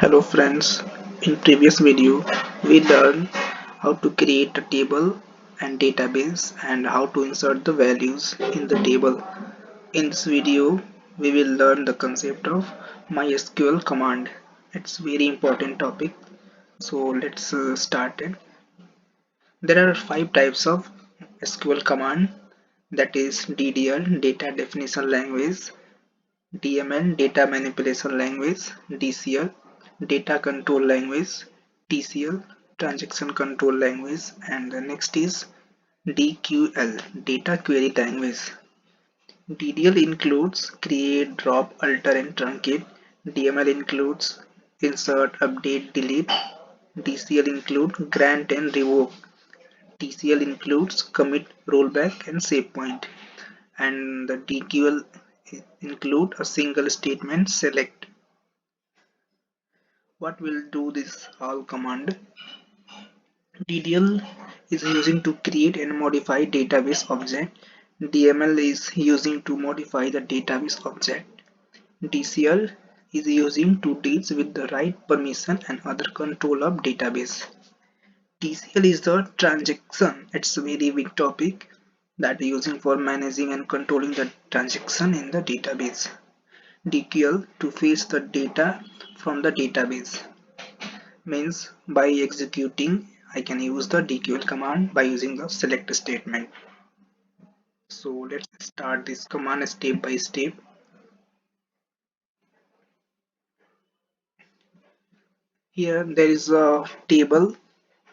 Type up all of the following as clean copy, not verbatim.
Hello friends, in previous video we learned how to create a table and database and how to insert the values in the table. In this video we will learn the concept of MySQL command. It's very important topic, so let's start it. There are 5 types of SQL command, that is DDL, data definition language, DML, data manipulation language, DCL, data control language, TCL, transaction control language, and the next is DQL, data query language. DDL includes create, drop, alter, and truncate. DML includes insert, update, delete. DCL includes grant and revoke. TCL includes commit, rollback, and save point. And the DQL include a single statement select. What will do this all command? DDL is using to create and modify database object. DML is using to modify the database object. DCL is using to deal with the right permission and other control of database. TCL is the transaction. It's a very big topic that is using for managing and controlling the transaction in the database. DQL to fetch the data from the database, means by executing I can use the DQL command by using the select statement. So let's start this command step by step. Here there is a table,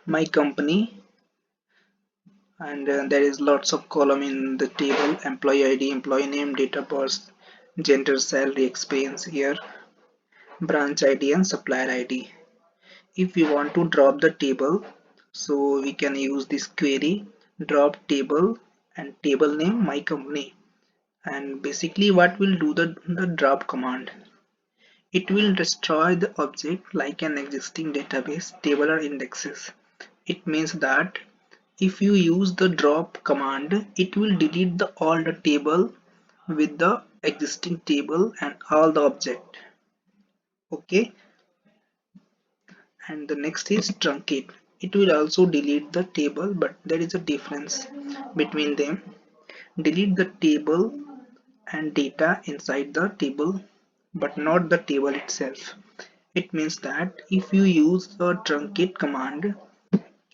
my company, and there is lots of column in the table: employee ID, employee name, date of birth, gender, salary, experience, here branch ID and supplier ID. If we want to drop the table, so we can use this query drop table and table name my company. And basically what will do the drop command, it will destroy the object like an existing database table or indexes. It means that if you use the drop command, it will delete all the table with the existing table and all the object. Okay, and the next is truncate. It will also delete the table, but there is a difference between them. Delete the table and data inside the table, but not the table itself. It means that if you use the truncate command,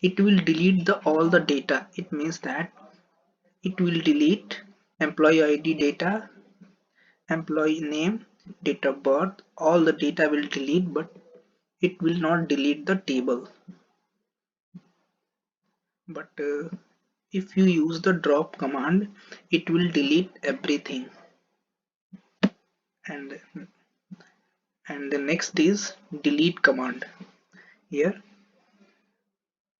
it will delete all the data. It means that it will delete employee ID data, employee name, date of birth, all the data will delete, but it will not delete the table. But if you use the drop command, it will delete everything. and and the next is delete command. Here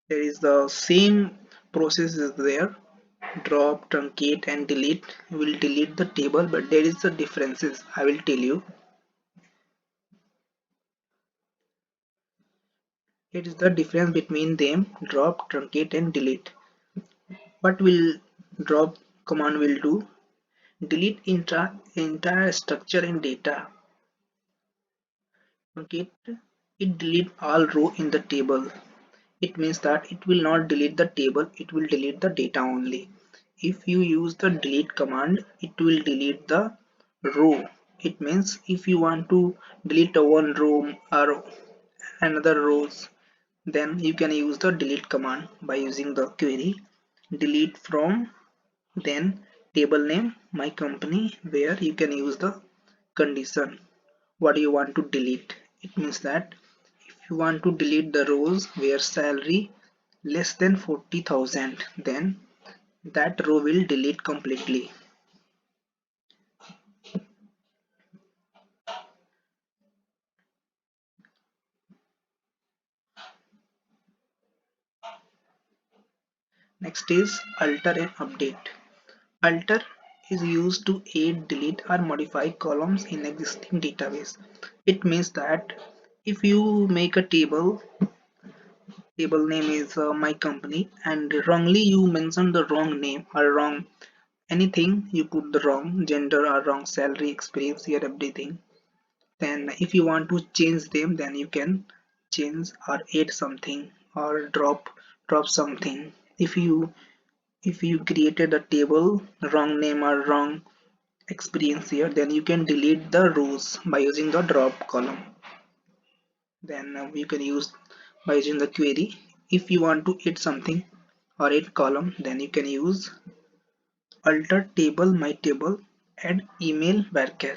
there is the same process is there: drop, truncate, and delete will delete the table, but there is the differences. I will tell you. It is the difference between them: drop, truncate, and delete. What will drop command will do? Delete entire structure and data. Truncate, it delete all row in the table. It means that it will not delete the table, it will delete the data only. If you use the delete command, it will delete the row. It means if you want to delete a one row or another rows, then you can use the delete command by using the query delete from, then table name my company, where you can use the condition what you want to delete. It means that if you want to delete the rows where salary less than 40,000, then that row will delete completely. Next is alter and update. Alter is used to add, delete, or modify columns in existing database. It means that if you make a table name is my company, and wrongly you mention the wrong name or wrong anything, you put the wrong gender or wrong salary, experience, here everything, Then if you want to change them, then you can change or add something or drop something. If you created a table wrong name or wrong experience here, then you can delete the rows by using the drop column. Then you can use by using the query. If you want to add something or add column, then you can use alter table my table add email varchar.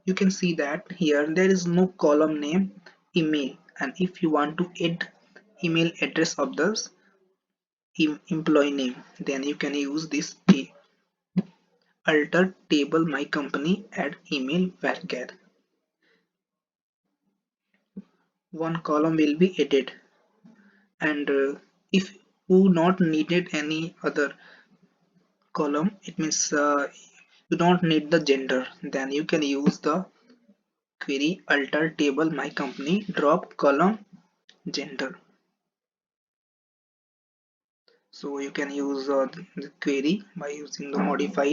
You can see that here there is no column name email, and if you want to add email address of the employee name, then you can use this alter table my company add email varchar. One column will be added, and if you not needed any other column, it means you don't need the gender, then you can use the query alter table my company drop column gender. So you can use the query by using the modify.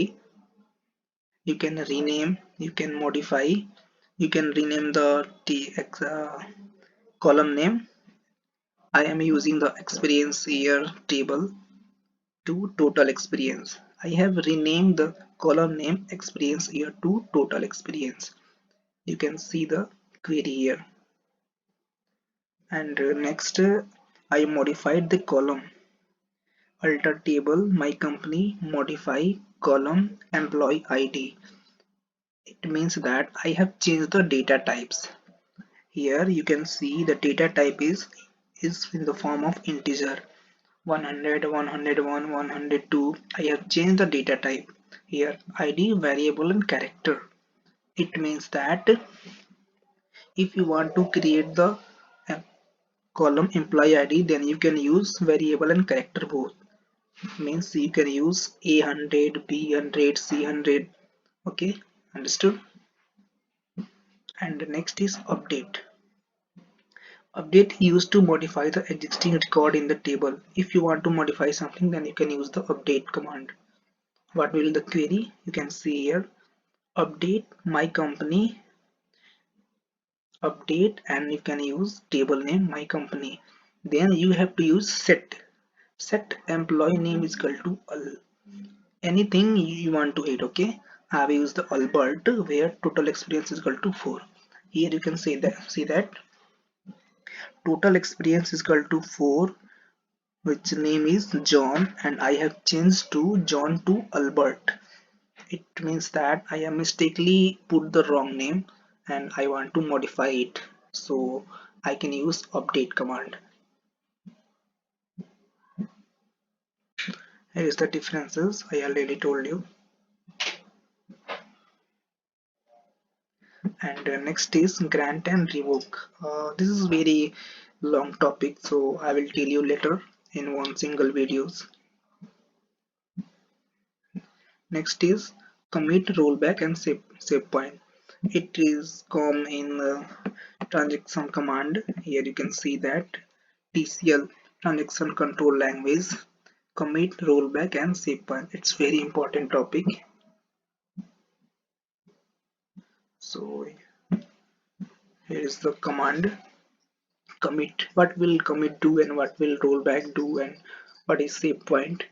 You can rename, you can modify, you can rename the column name. I am using the experience year table to total experience. I have renamed the column name experience year to total experience. You can see the query here. And next I modified the column alter table my company modify column employee ID. It means that I have changed the data types. Here you can see the data type is in the form of integer 100, 101, 102. I have changed the data type. Here ID variable and character. It means that if you want to create the uh, column employee ID, then you can use variable and character both. Means you can use A100, B100, C100. Okay, understood. And next is update. Update used to modify the existing record in the table. If you want to modify something, then you can use the update command. What will the query? You can see here update my company update, and you can use table name my company. Then you have to use set employee name is equal to anything you want to hit. Okay, I have used the Albert where total experience is equal to 4. Here you can see that total experience is equal to 4, which name is John, and I have changed to John to Albert. It means that I have mistakenly put the wrong name and I want to modify it, so I can use update command. Here is the differences I already told you. And next is grant and revoke. This is very long topic, so I will tell you later in one single videos. Next is commit, rollback, and save point. It is come in transaction command. Here you can see that TCL transaction control language, commit, rollback, and save point. It's very important topic. So here is the command commit. What will commit do and what will rollback do and what is save point?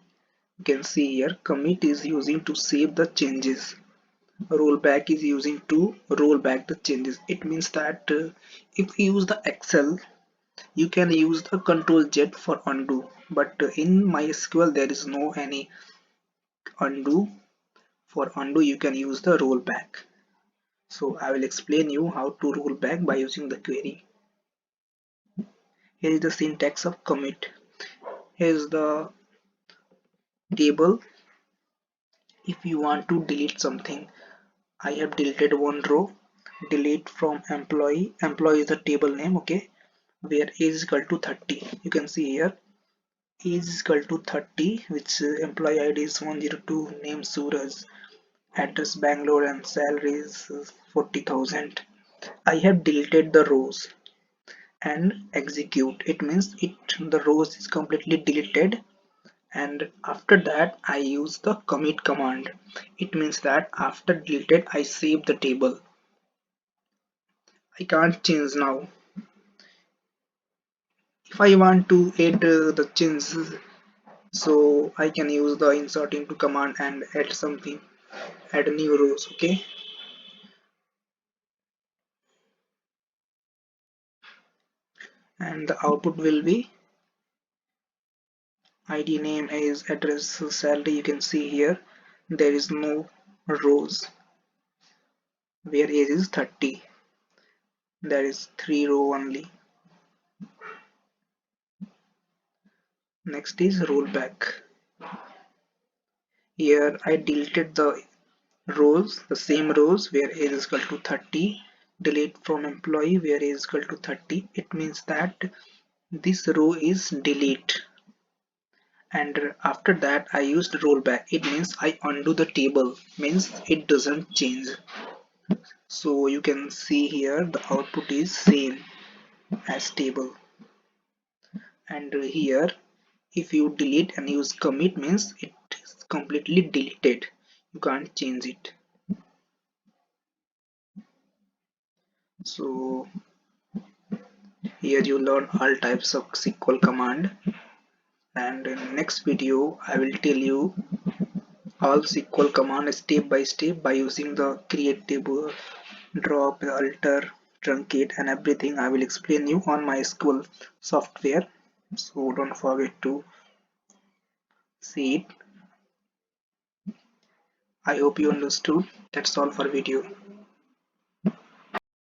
You can see here commit is using to save the changes. Rollback is using to roll back the changes. It means that if you use the Excel, you can use the Control Z for undo, but in MySQL there is no any undo. For undo you can use the rollback. So I will explain you how to roll back by using the query. Here is the syntax of commit. Here is the table. If you want to delete something, I have deleted one row. Delete from employee. Employee is the table name. Okay, where age is equal to 30. You can see here age is equal to 30, which employee ID is 102, name Suraj, address Bangalore, and salary is 40,000. I have deleted the rows and execute. It means the rows is completely deleted, and after that I use the commit command. It means that after deleted I save the table. I can't change now. If I want to add the changes, so I can use the insert into command and add something, add new rows. Okay, and the output will be id name is address salary. You can see here there is no rows where age is 30. There is 3 row only. Next is rollback. Here I deleted the rows, the same rows where age is equal to 30. Delete from employee where age is equal to 30. It means that this row is delete, and after that I used rollback. It means I undo the table, means it doesn't change. So you can see here the output is same as table, and here if you delete and use commit means it is completely deleted, you can't change it. So here you learn all types of SQL command, and in next video I will tell you all SQL command step by step by using the create table, drop, alter, truncate and everything. I will explain you on MySQL software, so don't forget to see it. I hope you understood. That's all for video.